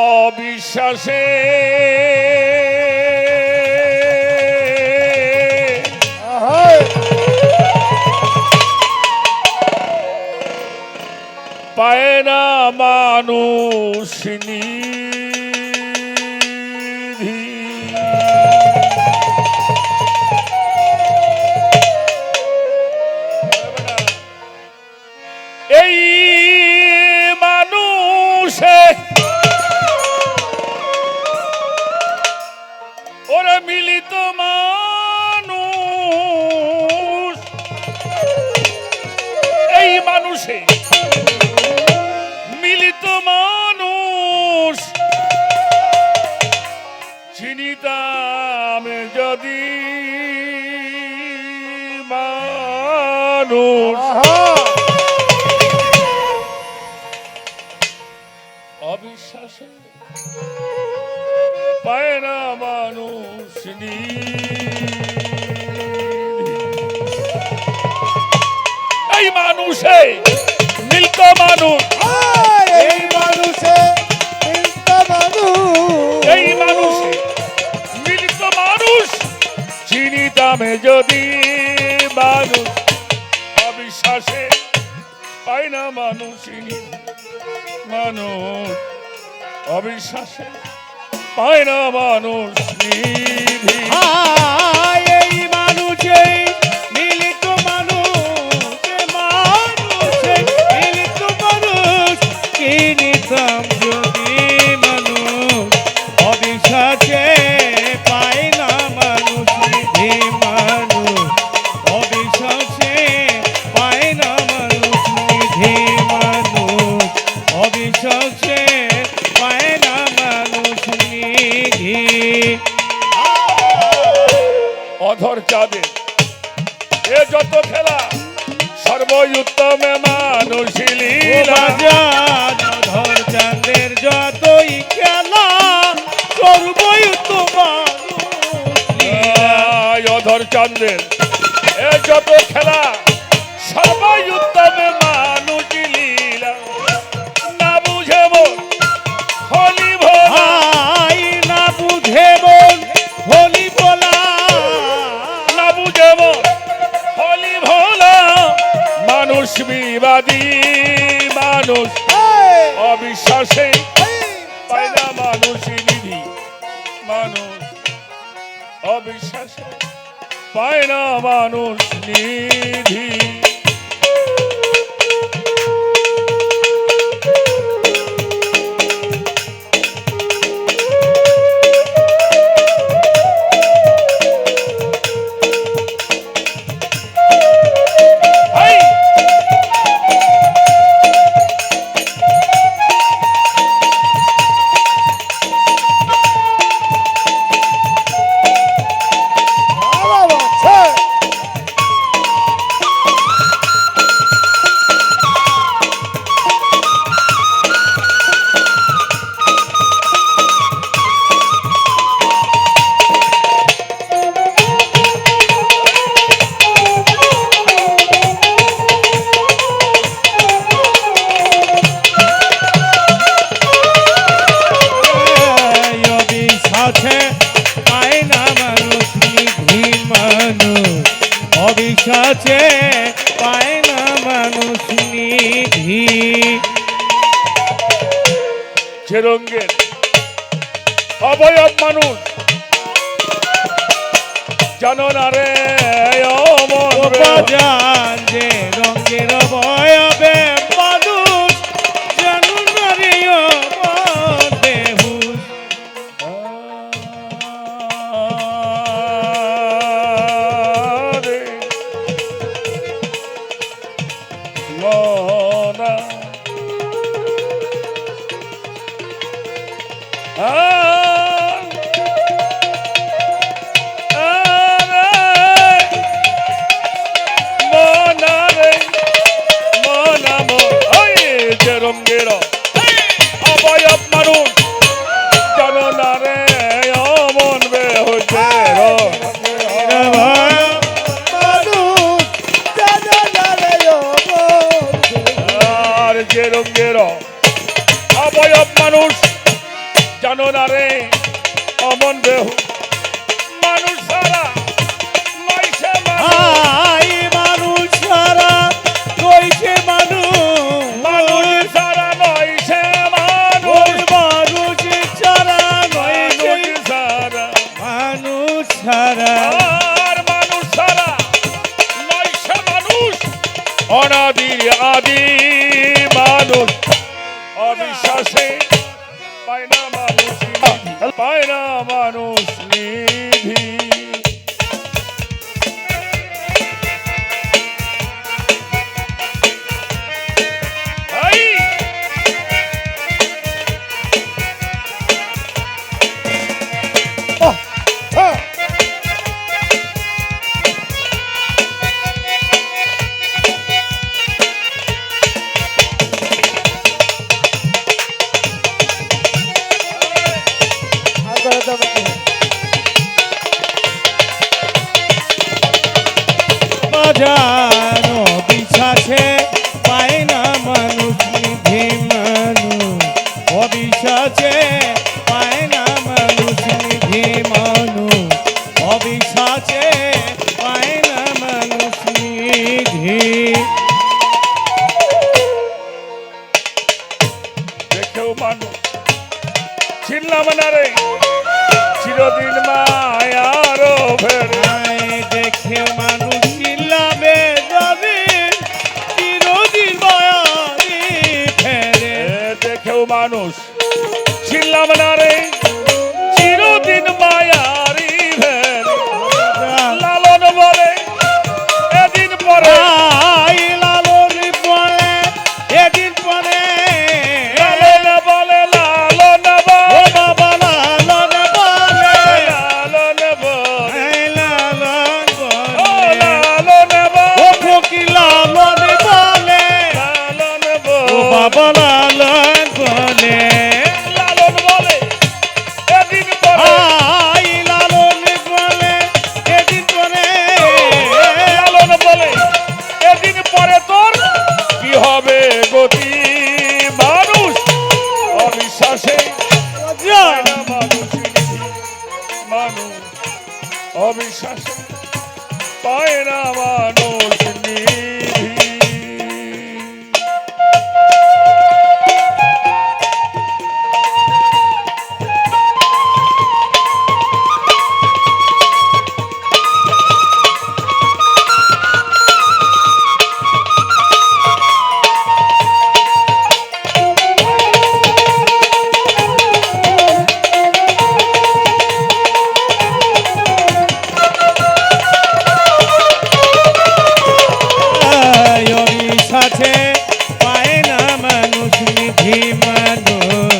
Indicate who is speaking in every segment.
Speaker 1: অবিশ্বাসে পায় না মানুষ নিধি। এই মানুষে ওরা মিলিত মানুষ, এই মানুষে মিলিত মানুষ চিনিতাম যদি মানুষ অবিশ্বাসে পায় না মানুষ এই মানুষে মিলত মানুষ,
Speaker 2: এই মানুষে মিলিত মানুষ,
Speaker 1: এই মানুষে মিলিত মানুষ চিনিতাম যদি মানুষ অবিশ্বাসে পায় না মানুষ মানুষ অবিশ্বাসে পায় না মানুষ নিধি।
Speaker 2: এই মানুষে মিলিত মানুষ, মানুষে মিলিত মানুষ চিনিতাম যদি মানুষ অবিশ্বাসে পায় না মানুষ নিধি। মানুষ অবিশ্বাসে পায় না মানুষ নিধি। মানুষ অবিশ্বাসে পায় না মানুষ নিধি।
Speaker 1: অধর চাঁদে এ যত খেলা সর্বোত্তমে মানুষ লীলা।
Speaker 2: অধর চাঁদের যতই খেলা সর্বোত্তম
Speaker 1: অধর চাঁদের এ যত খেলা সর্বোত্তমে মানুষ লীলা। না বুঝে মন হলি ভোলা,
Speaker 2: না বুঝে মন হলি ভোলা,
Speaker 1: না বুঝে মন হলি ভোলা। মানুষ বিবাদী মানুষ অবিশ্বাসে পায় না মানুষ নিধি। মানুষ অবিশ্বাসে পায় না মানুষ নিধি।
Speaker 2: অবিশ্বাসে পায় না মানুষ নিধি।
Speaker 1: যে রঙ্গের অবয়ব মানুষ জানো না রে
Speaker 2: জান যে রঙের অবয়বে মানুষ জানো না রে বেহুশ।
Speaker 1: মনা রঙ্গের অবয়ব মানুষ জানো না রে অমন বেহুশে আর যে রঙ্গের অবয়ব জানো না রে অমন বেহু মানুষ সারা মাইসে
Speaker 2: আই মানুষ ছাড়া কইছে
Speaker 1: মানুষ সারা নয়সে মানুষ
Speaker 2: মানুষ ছাড়া কইছে
Speaker 1: মানুষ সারা
Speaker 2: মানুষ ছাড়া
Speaker 1: আর মানুষ সারা নয়সে মানুষ অনাদি আদি মানুষ অবিশ্বাসে পায় না মানুষ নিধি এই!
Speaker 2: বাজানো বিশ্বাসে পায় না মানুষ নিধি মানুষ অবিশ্বাসে পায় না মানুষ নিধি মানুষ অবিশ্বাসে পায় না মানুষ নিধি
Speaker 1: দেখেও মানুষ ছিলাম না রে চিরদিন মায়ার ফেরে
Speaker 2: আয় দেখে মানুষ চিল্লাবে যাবে চিরদিন বয়ানি ফেরে
Speaker 1: দেখেও মানুষ ছিলাম না রে চিরদিন মায়ারি ফেরে লালন বলে এদিন পরে
Speaker 2: আই লালন বলে এদিন পরে
Speaker 1: লালন বলে লালন
Speaker 2: ও
Speaker 1: বলে
Speaker 2: বাবা লালন বলে
Speaker 1: লালন বলে
Speaker 2: এই লালন
Speaker 1: ও
Speaker 2: বলে
Speaker 1: লালন
Speaker 2: ও
Speaker 1: বলে
Speaker 2: ফকি লালন বলে
Speaker 1: লালন
Speaker 2: ও
Speaker 1: বলে
Speaker 2: বাবা লালন বলে
Speaker 1: লালন বলে এদিন পরে
Speaker 2: আই লালন বলে এদিন পরে
Speaker 1: লালন বলে এদিন পরে তোর কি হবে গতি মানুষ অবিশ্বাসে পায় না মানুষ মানুষ অবিশ্বাসে পায় না মানুষ নিধি
Speaker 2: অবিশ্বাসে পায় না মানুষ নিধি মানুষ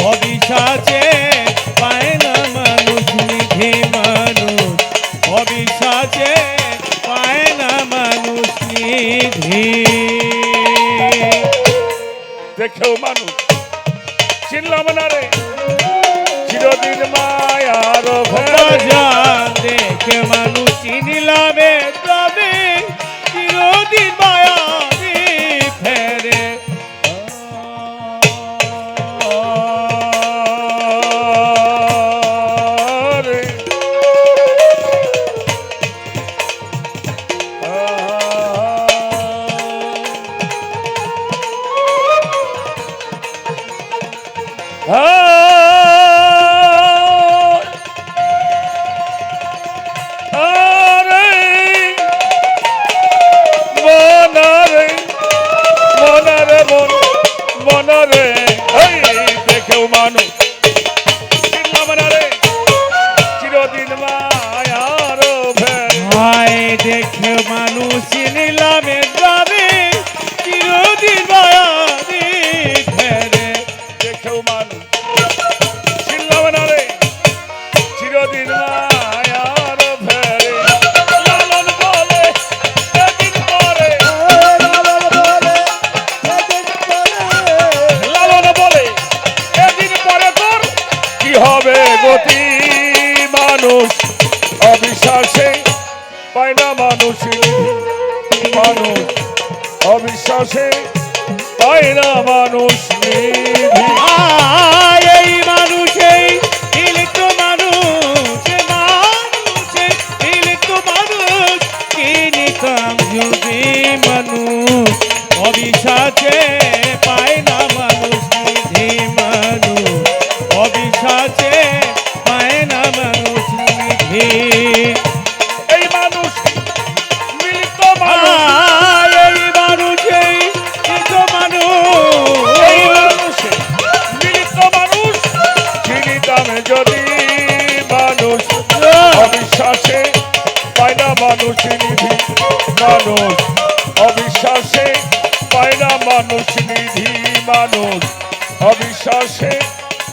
Speaker 2: অবিশ্বাসে পায় না মানুষ নিধি মানুষ অবিশ্বাসে পায় না মানুষ নিধি
Speaker 1: দেখেও মানুষ চিনলাম না রে চিরদিন মায়ার ভরে
Speaker 2: বাজান দেখে মানুষ চিনিলামে তবে চিরদিন মায়াবি ফেরে
Speaker 1: রে মনরে এই দেখেও মানুষ চিনলাম না রে চিরদিন মায়ার ভের
Speaker 2: হায় দেখে মানুষ চিনিলামে যাবে চিরদিন মায়াবি ফেরে
Speaker 1: দেখেও মানুষ চিনলাম না রে চিরদিন মায়ার ভেরে লালন বলে এদিন পরে লালন বলে এদিন পরে তোর কি হবে গতি মানুষ অবিশ্বাসে পায় না মানুষ মানুষ অবিশ্বাসে পায় না মানুষ নিধি
Speaker 2: আয় এই মানুষ এই অবিশ্বাসে পায় না মানুষ নিধি মানুষ অবিশ্বাসে পায় না মানুষ নিধি
Speaker 1: এই মানুষ মিলিত মানুষ
Speaker 2: এই মানুষেই নিজ
Speaker 1: এই
Speaker 2: মানুষ
Speaker 1: মানুষে মিলিত মানুষ চিনিতাম যদি মানুষ অবিশ্বাসে পায় না মানুষ নিধি মানুষ অবিশ্বাসে পায় না মানুষ নিধি মানুষ অবিশ্বাসে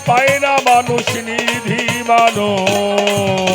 Speaker 1: পায় না মানুষ নিধি মানুষ